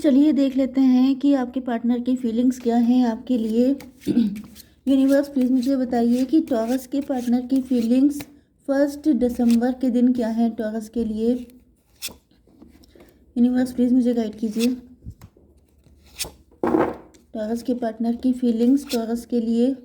चलिए देख लेते हैं कि आपके पार्टनर की फीलिंग्स क्या हैं आपके लिए। यूनिवर्स प्लीज़ मुझे बताइए कि टॉरस के पार्टनर की फीलिंग्स 1 दिसंबर के दिन क्या है टॉरस के लिए। यूनिवर्स प्लीज़ मुझे गाइड कीजिए। टॉरस के पार्टनर की फीलिंग्स टॉरस के लिए।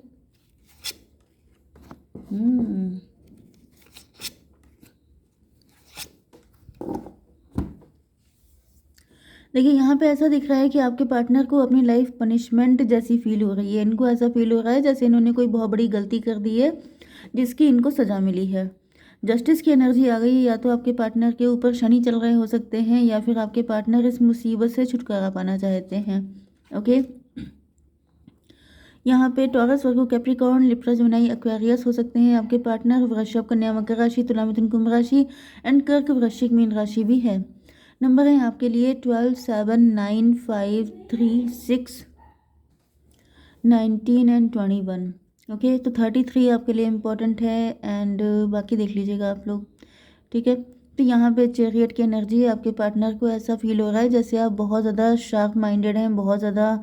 देखिए यहाँ पे ऐसा दिख रहा है कि आपके पार्टनर को अपनी लाइफ पनिशमेंट जैसी फील हो रही है। इनको ऐसा फील हो रहा है जैसे इन्होंने कोई बहुत बड़ी गलती कर दी है जिसकी इनको सज़ा मिली है। जस्टिस की एनर्जी आ गई है। या तो आपके पार्टनर के ऊपर शनि चल रहे हो सकते हैं या फिर आपके पार्टनर इस मुसीबत से छुटकारा पाना चाहते हैं। ओके, यहाँ पे टॉरस, वर्गो, कैप्रिकॉर्न, लिब्रा, जेमिनी, एक्वेरियस हो सकते हैं आपके पार्टनर। वृषभ, कन्या, मकर राशि, तुला, मिथुन, कुंभ राशि एंड कर्क, वृश्चिक, मीन राशि भी है। नंबर है आपके लिए 12, 7, 9, 5, 3, 6, 19 एंड 21। ओके, तो 33 आपके लिए इम्पोर्टेंट है एंड बाकी देख लीजिएगा आप लोग। ठीक है, तो यहाँ पे चैरियट की एनर्जी है। आपके पार्टनर को ऐसा फील हो रहा है जैसे आप बहुत ज़्यादा शार्प माइंडेड हैं, बहुत ज़्यादा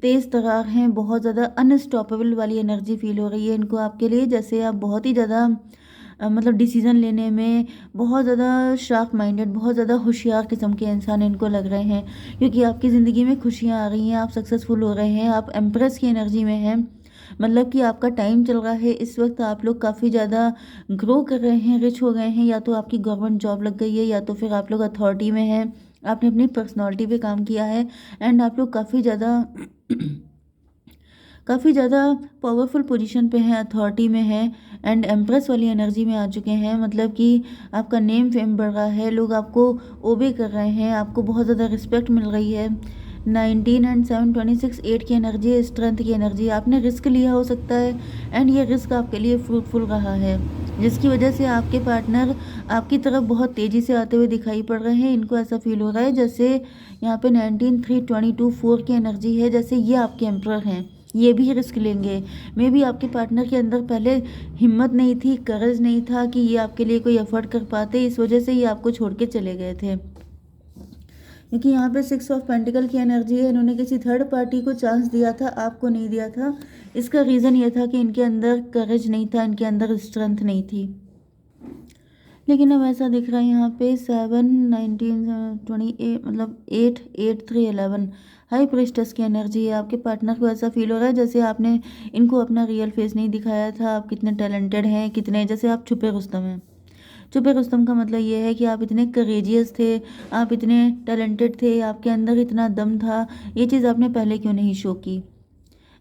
तेज़ तर्रार हैं, बहुत ज़्यादा अनस्टॉपेबल वाली एनर्जी फील हो रही है इनको आपके लिए। जैसे आप बहुत ही ज़्यादा मतलब डिसीज़न लेने में बहुत ज़्यादा शार्प माइंडेड, बहुत ज़्यादा होशियार किस्म के इंसान इनको लग रहे हैं, क्योंकि आपकी ज़िंदगी में खुशियाँ आ रही हैं, आप सक्सेसफुल हो रहे हैं, आप एम्प्रेस की एनर्जी में हैं। मतलब कि आपका टाइम चल रहा है इस वक्त, आप लोग काफ़ी ज़्यादा ग्रो कर रहे हैं, रिच हो गए हैं। या तो आपकी गवर्नमेंट जॉब लग गई है या तो फिर आप लोग अथॉरिटी में हैं, आपने अपनी पर्सनालिटी पे काम किया है एंड आप लोग काफ़ी ज़्यादा पावरफुल पोजीशन पे हैं, अथॉरिटी में हैं एंड एम्प्रेस वाली एनर्जी में आ चुके हैं। मतलब कि आपका नेम फेम बढ़ रहा है, लोग आपको ओबे कर रहे हैं, आपको बहुत ज़्यादा रिस्पेक्ट मिल रही है। 19 एंड 7, 26, 8 की एनर्जी है, स्ट्रेंथ की एनर्जी। आपने रिस्क लिया हो सकता है एंड ये रिस्क आपके लिए फ्रूटफुल रहा है, जिसकी वजह से आपके पार्टनर आपकी तरफ बहुत तेज़ी से आते हुए दिखाई पड़ रहे हैं। इनको ऐसा फील हो रहा है जैसे यहाँ पे 19, 3, 22, 4 की एनर्जी है, जैसे ये आपके एम्परर हैं, ये भी रिस्क लेंगे। मे बी आपके पार्टनर के अंदर पहले हिम्मत नहीं थी, करेज नहीं था कि ये आपके लिए कोई एफर्ट कर पाते, इस वजह से ये आपको छोड़ के चले गए थे। क्योंकि यहाँ पे 6 ऑफ पेंटिकल की एनर्जी है, इन्होंने किसी थर्ड पार्टी को चांस दिया था, आपको नहीं दिया था। इसका रीज़न ये था कि इनके अंदर करेज नहीं था, इनके अंदर स्ट्रेंथ नहीं थी। लेकिन अब ऐसा दिख रहा है यहाँ पे 7, 19, 28, मतलब 8, 8, 3, 11 हाई प्रिस्टेस की एनर्जी है। आपके पार्टनर को ऐसा फील हो रहा है जैसे आपने इनको अपना रियल फेस नहीं दिखाया था, आप कितने टैलेंटेड हैं, कितने, जैसे आप छुपे रुस्तम हैं। छुपे रुस्तम का मतलब ये है कि आप इतने करेजियस थे, आप इतने टैलेंटेड थे, आपके अंदर इतना दम था, ये चीज़ आपने पहले क्यों नहीं शो की।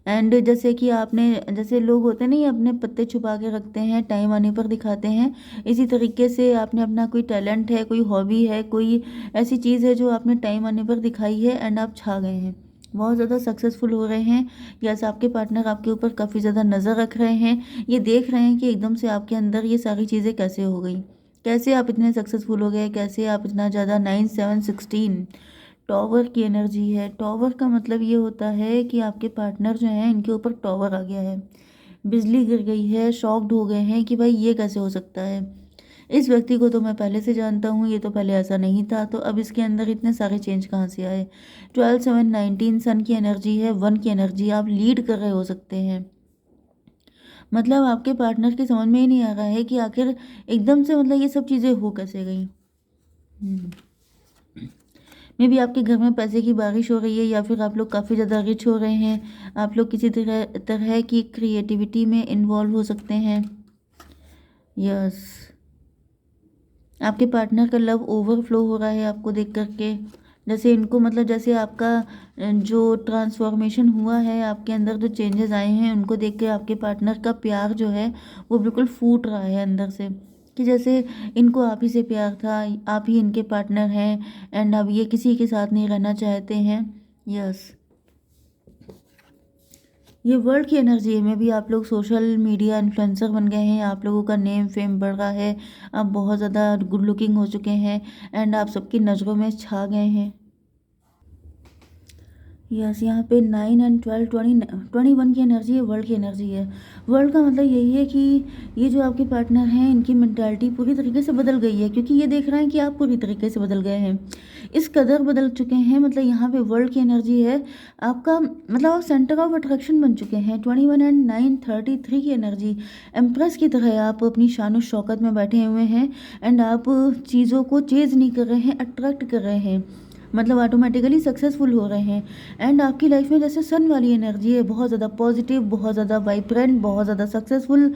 एंड जैसे कि आपने, जैसे लोग होते नहीं अपने पत्ते छुपा के रखते हैं, टाइम आने पर दिखाते हैं, इसी तरीके से आपने अपना कोई टैलेंट है, कोई हॉबी है, कोई ऐसी चीज़ है जो आपने टाइम आने पर दिखाई है एंड आप छा गए हैं, बहुत ज़्यादा सक्सेसफुल हो रहे हैं। यस, आपके पार्टनर आपके ऊपर काफ़ी ज़्यादा नज़र रख रहे हैं, ये देख रहे हैं कि एकदम से आपके अंदर ये सारी चीज़ें कैसे हो गई, कैसे आप इतने सक्सेसफुल हो गए, कैसे आप इतना ज़्यादा। 9, 7, 16 टॉवर की एनर्जी है। टॉवर का मतलब ये होता है कि आपके पार्टनर जो हैं इनके ऊपर टॉवर आ गया है, बिजली गिर गई है, शॉक्ड हो गए हैं कि भाई ये कैसे हो सकता है, इस व्यक्ति को तो मैं पहले से जानता हूँ, ये तो पहले ऐसा नहीं था, तो अब इसके अंदर इतने सारे चेंज कहाँ से आए। 12, 7, 19 सन की एनर्जी है, 1 की एनर्जी, आप लीड कर रहे हो सकते हैं। मतलब आपके पार्टनर की समझ में ही नहीं आ रहा है कि आखिर एकदम से मतलब ये सब चीज़ें हो कैसे गई। मे बी आपके घर में पैसे की बारिश हो रही है या फिर आप लोग काफ़ी ज़्यादा रिच हो रहे हैं, आप लोग किसी तरह की क्रिएटिविटी में इन्वॉल्व हो सकते हैं। यस, आपके पार्टनर का लव ओवरफ्लो हो रहा है आपको देख करके, जैसे इनको, मतलब जैसे आपका जो ट्रांसफॉर्मेशन हुआ है, आपके अंदर जो चेंजेस आए हैं, उनको देख के आपके पार्टनर का प्यार जो है वो बिल्कुल फूट रहा है अंदर से, कि जैसे इनको आप ही से प्यार था, आप ही इनके पार्टनर हैं एंड अब ये किसी के साथ नहीं रहना चाहते हैं। यस, ये वर्ल्ड की एनर्जी है। में भी आप लोग सोशल मीडिया इन्फ्लुएंसर बन गए हैं, आप लोगों का नेम फेम बढ़ रहा है, आप बहुत ज़्यादा गुड लुकिंग हो चुके हैं एंड आप सबकी नज़रों में छा गए हैं। यस, यहाँ पे 9 एंड 12 21 की एनर्जी है, वर्ल्ड की एनर्जी है। वर्ल्ड का मतलब यही है कि ये जो आपके पार्टनर हैं इनकी मेंटालिटी पूरी तरीके से बदल गई है, क्योंकि ये देख रहे हैं कि आप पूरी तरीके से बदल गए हैं, इस कदर बदल चुके हैं। मतलब यहाँ पे वर्ल्ड की एनर्जी है आपका, मतलब आप सेंटर ऑफ अट्रैक्शन बन चुके हैं। 21 एंड 9 33 की एनर्जी एम्प्रेस की तरह है, आप अपनी शान शौकत में बैठे हुए हैं एंड आप चीज़ों को चेज नहीं कर रहे हैं, अट्रैक्ट कर रहे हैं, मतलब ऑटोमेटिकली सक्सेसफुल हो रहे हैं। एंड आपकी लाइफ में जैसे सन वाली एनर्जी है, बहुत ज़्यादा पॉजिटिव, बहुत ज़्यादा वाइब्रेंट, बहुत ज़्यादा सक्सेसफुल,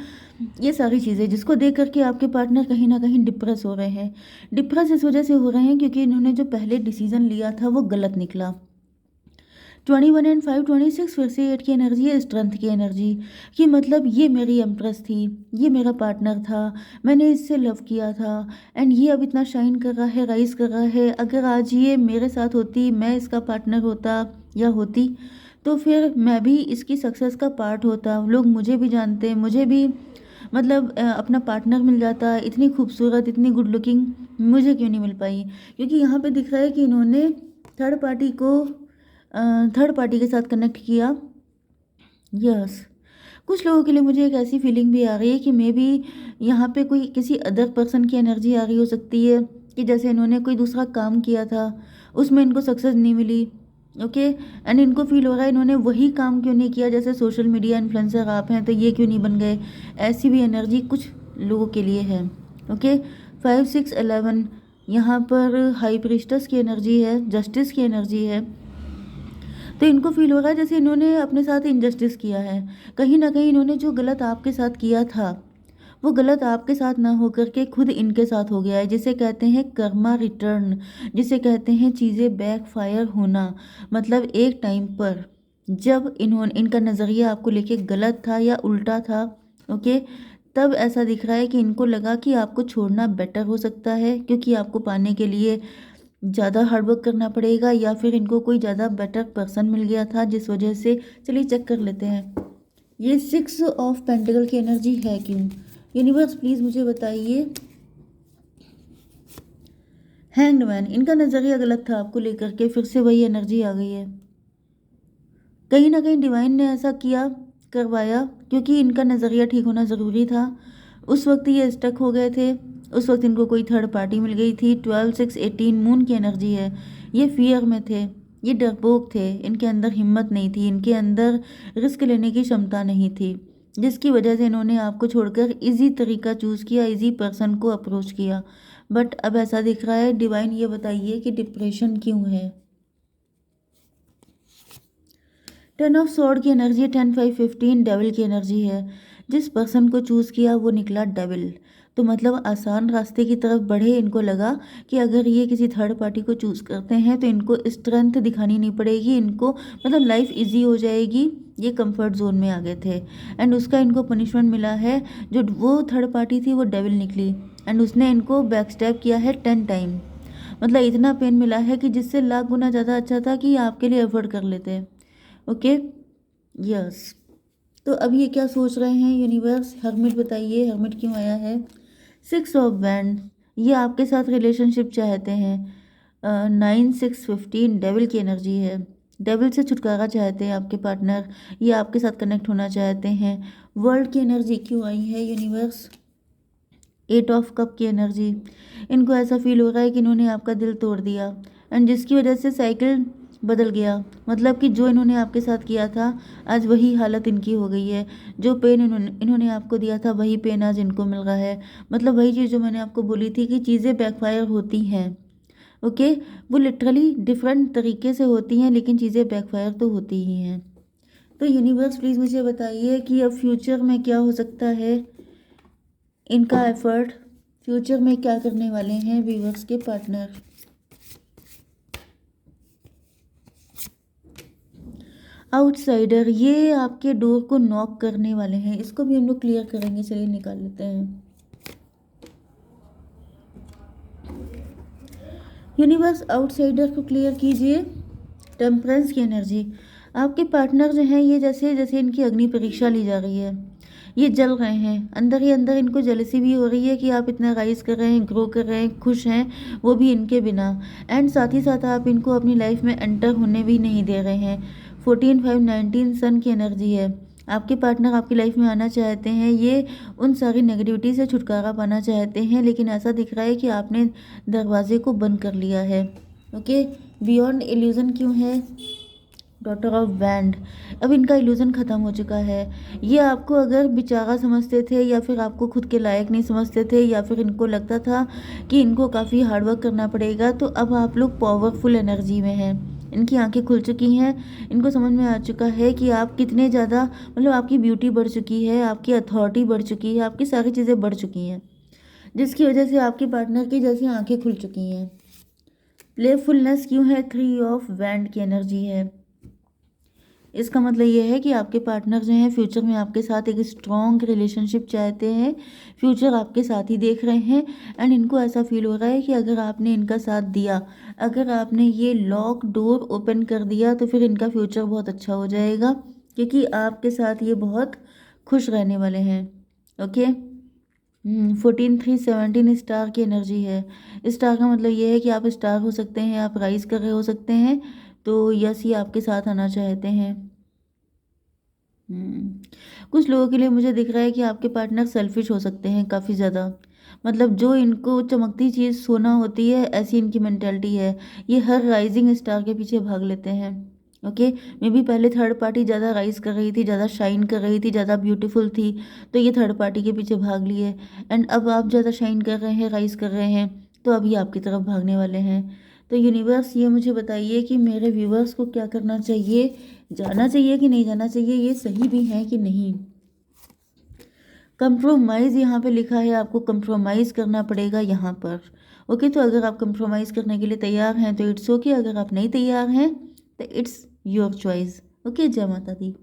ये सारी चीज़ें जिसको देख करके आपके पार्टनर कहीं ना कहीं डिप्रेस हो रहे हैं। डिप्रेस इस वजह से हो रहे हैं क्योंकि इन्होंने जो पहले डिसीजन लिया था वो गलत निकला। 21 एंड 5 26 फिर से 8 की एनर्जी है, स्ट्रेंथ की एनर्जी, कि मतलब ये मेरी एम्प्रेस थी, ये मेरा पार्टनर था, मैंने इससे लव किया था एंड ये अब इतना शाइन कर रहा है, राइज कर रहा है। अगर आज ये मेरे साथ होती, मैं इसका पार्टनर होता या होती, तो फिर मैं भी इसकी सक्सेस का पार्ट होता, लोग मुझे भी जानते, मुझे भी मतलब अपना पार्टनर मिल जाता। इतनी खूबसूरत, इतनी गुड लुकिंग मुझे क्यों नहीं मिल पाई? क्योंकि यहाँ पे दिख रहा है कि इन्होंने थर्ड पार्टी को थर्ड पार्टी के साथ कनेक्ट किया। यस, कुछ लोगों के लिए मुझे एक ऐसी फीलिंग भी आ रही है कि मे बी यहाँ पे कोई किसी अदर पर्सन की एनर्जी आ रही हो सकती है, कि जैसे इन्होंने कोई दूसरा काम किया था, उसमें इनको सक्सेस नहीं मिली। ओके, एंड इनको फील हो रहा है इन्होंने वही काम क्यों नहीं किया, जैसे सोशल मीडिया इन्फ्लुएंसर आप हैं तो ये क्यों नहीं बन गए। ऐसी भी एनर्जी कुछ लोगों के लिए है। ओके, 5 6 11 यहाँ पर हाई प्रीस्टस की एनर्जी है, जस्टिस की एनर्जी है। तो इनको फील हो रहा है जैसे इन्होंने अपने साथ इनजस्टिस किया है, कहीं ना कहीं इन्होंने जो गलत आपके साथ किया था वो गलत आपके साथ ना हो करके खुद इनके साथ हो गया है, जिसे कहते हैं कर्मा रिटर्न, जिसे कहते हैं चीज़ें बैकफायर होना। मतलब एक टाइम पर जब इन्होंने, इनका नज़रिया आपको लेके गलत था या उल्टा था, ओके, तब ऐसा दिख रहा है कि इनको लगा कि आपको छोड़ना बेटर हो सकता है, क्योंकि आपको पाने के लिए ज़्यादा हार्डवर्क करना पड़ेगा, या फिर इनको कोई ज़्यादा बेटर पर्सन मिल गया था जिस वजह से। चलिए चेक कर लेते हैं ये 6 ऑफ पेंटिकल की एनर्जी है क्यों। यूनिवर्स प्लीज़ मुझे बताइए। हैंग्ड मैन, इनका नज़रिया गलत था आपको लेकर के, फिर से वही एनर्जी आ गई है। कहीं ना कहीं डिवाइन ने ऐसा किया, करवाया, क्योंकि इनका नज़रिया ठीक होना ज़रूरी था। उस वक्त ये स्टक हो गए थे, उस वक्त इनको कोई थर्ड पार्टी मिल गई थी। 12 6 18 मून की एनर्जी है, ये फियर में थे, ये डरपोक थे, इनके अंदर हिम्मत नहीं थी, इनके अंदर रिस्क लेने की क्षमता नहीं थी, जिसकी वजह से इन्होंने आपको छोड़कर इजी तरीका चूज़ किया, इजी पर्सन को अप्रोच किया। बट अब ऐसा दिख रहा है, डिवाइन ये बताइए कि डिप्रेशन क्यों है। 10 ऑफ सॉर्ड की एनर्जी, 10 5 15 डेविल की एनर्जी है। जिस पर्सन को चूज़ किया वो निकला डेविल, तो मतलब आसान रास्ते की तरफ बढ़े। इनको लगा कि अगर ये किसी थर्ड पार्टी को चूज़ करते हैं तो इनको स्ट्रेंथ दिखानी नहीं पड़ेगी, इनको मतलब लाइफ इजी हो जाएगी। ये कंफर्ट जोन में आ गए थे एंड उसका इनको पनिशमेंट मिला है। जो वो थर्ड पार्टी थी वो डेविल निकली एंड उसने इनको बैक स्टेप किया है 10 टाइम। मतलब इतना पेन मिला है कि जिससे लाख गुना ज़्यादा अच्छा था कि आपके लिए अफोर्ड कर लेते। ओके, यस, तो अब ये क्या सोच रहे हैं यूनिवर्स। हर्मिट बताइए, हर्मिट क्यों आया है। 6 ऑफ बैंड, ये आपके साथ रिलेशनशिप चाहते हैं। 9 6 15 डेविल की एनर्जी है, डेविल से छुटकारा चाहते हैं आपके पार्टनर, ये आपके साथ कनेक्ट होना चाहते हैं। वर्ल्ड की एनर्जी क्यों आई है यूनिवर्स। 8 ऑफ कप की एनर्जी, इनको ऐसा फील हो रहा है कि इन्होंने आपका दिल तोड़ दिया एंड जिसकी वजह से साइकिल बदल गया। मतलब कि जो इन्होंने आपके साथ किया था आज वही हालत इनकी हो गई है। जो पेन इन्होंने आपको दिया था वही पेन आज इनको मिल रहा है। मतलब वही चीज़ जो मैंने आपको बोली थी कि चीज़ें बैकफायर होती हैं। ओके, वो लिटरली डिफरेंट तरीके से होती हैं लेकिन चीज़ें बैकफायर तो होती ही हैं। तो यूनिवर्स प्लीज़ मुझे बताइए कि अब फ्यूचर में क्या हो सकता है, इनका एफर्ट फ्यूचर में क्या करने वाले हैं व्यूअर्स के पार्टनर। आउटसाइडर, ये आपके डोर को नॉक करने वाले हैं, इसको भी हम लोग क्लियर करेंगे। चलिए निकाल लेते हैं। यूनिवर्स आउटसाइडर को क्लियर कीजिए। टेम्परेंस की एनर्जी, आपके पार्टनर जो हैं ये जैसे जैसे इनकी अग्नि परीक्षा ली जा रही है, ये जल रहे हैं, अंदर ही अंदर इनको जेलसी भी हो रही है कि आप इतना राइज़ कर रहे हैं, ग्रो कर रहे हैं, खुश हैं, वो भी इनके बिना। एंड साथ ही साथ आप इनको अपनी लाइफ में एंटर होने भी नहीं दे रहे हैं। 14/5/19 सन की एनर्जी है। आपके पार्टनर आपकी लाइफ में आना चाहते हैं, ये उन सारी नेगेटिविटी से छुटकारा पाना चाहते हैं, लेकिन ऐसा दिख रहा है कि आपने दरवाजे को बंद कर लिया है। ओके, बियॉन्ड इल्यूज़न क्यों है? Daughter of band. अब इनका इल्यूज़न ख़त्म हो चुका है। ये आपको अगर बेचारा समझते थे या फिर आपको खुद के लायक नहीं समझते थे या फिर इनको लगता था कि इनको काफ़ी हार्ड वर्क करना पड़ेगा, तो अब आप लोग पावरफुल एनर्जी में हैं। इनकी आंखें खुल चुकी हैं, इनको समझ में आ चुका है कि आप कितने ज़्यादा, मतलब आपकी ब्यूटी बढ़ चुकी है, आपकी अथॉरिटी बढ़ चुकी है, आपकी सारी चीज़ें बढ़ चुकी हैं, जिसकी वजह से आपके पार्टनर की जैसी आंखें खुल चुकी हैं। प्लेफुलनेस क्यों है? 3 ऑफ वैंड की एनर्जी है। इसका मतलब ये है कि आपके पार्टनर जो हैं फ्यूचर में आपके साथ एक स्ट्रॉन्ग रिलेशनशिप चाहते हैं, फ्यूचर आपके साथ ही देख रहे हैं। एंड इनको ऐसा फील हो रहा है कि अगर आपने इनका साथ दिया, अगर आपने ये लॉक डोर ओपन कर दिया, तो फिर इनका फ्यूचर बहुत अच्छा हो जाएगा, क्योंकि आपके साथ ये बहुत खुश रहने वाले हैं। ओके, 14/3/17 स्टार की एनर्जी है। स्टार का मतलब ये है कि आप स्टार हो सकते हैं, आप राइज कर रहे हो सकते हैं, तो यस, ये आपके साथ आना चाहते हैं। कुछ लोगों के लिए मुझे दिख रहा है कि आपके पार्टनर सेल्फिश हो सकते हैं काफ़ी ज़्यादा। मतलब जो इनको चमकती चीज़ सोना होती है, ऐसी इनकी मेंटालिटी है। ये हर राइजिंग स्टार के पीछे भाग लेते हैं। ओके, मे बी पहले थर्ड पार्टी ज़्यादा राइज कर रही थी, ज़्यादा शाइन कर रही थी, ज़्यादा ब्यूटीफुल थी, तो ये थर्ड पार्टी के पीछे भाग लिए। एंड अब आप ज़्यादा शाइन कर रहे हैं, राइज कर रहे हैं, तो अभी आपकी तरफ भागने वाले हैं। तो यूनिवर्स, ये मुझे बताइए कि मेरे व्यूवर्स को क्या करना चाहिए, जाना चाहिए कि नहीं जाना चाहिए, ये सही भी है कि नहीं। कंप्रोमाइज़ यहाँ पे लिखा है, आपको कंप्रोमाइज़ करना पड़ेगा यहाँ पर। ओके, तो अगर आप कंप्रोमाइज़ करने के लिए तैयार हैं तो इट्स ओके, अगर आप नहीं तैयार हैं तो इट्स योर चॉइस। ओके, जय माता दी।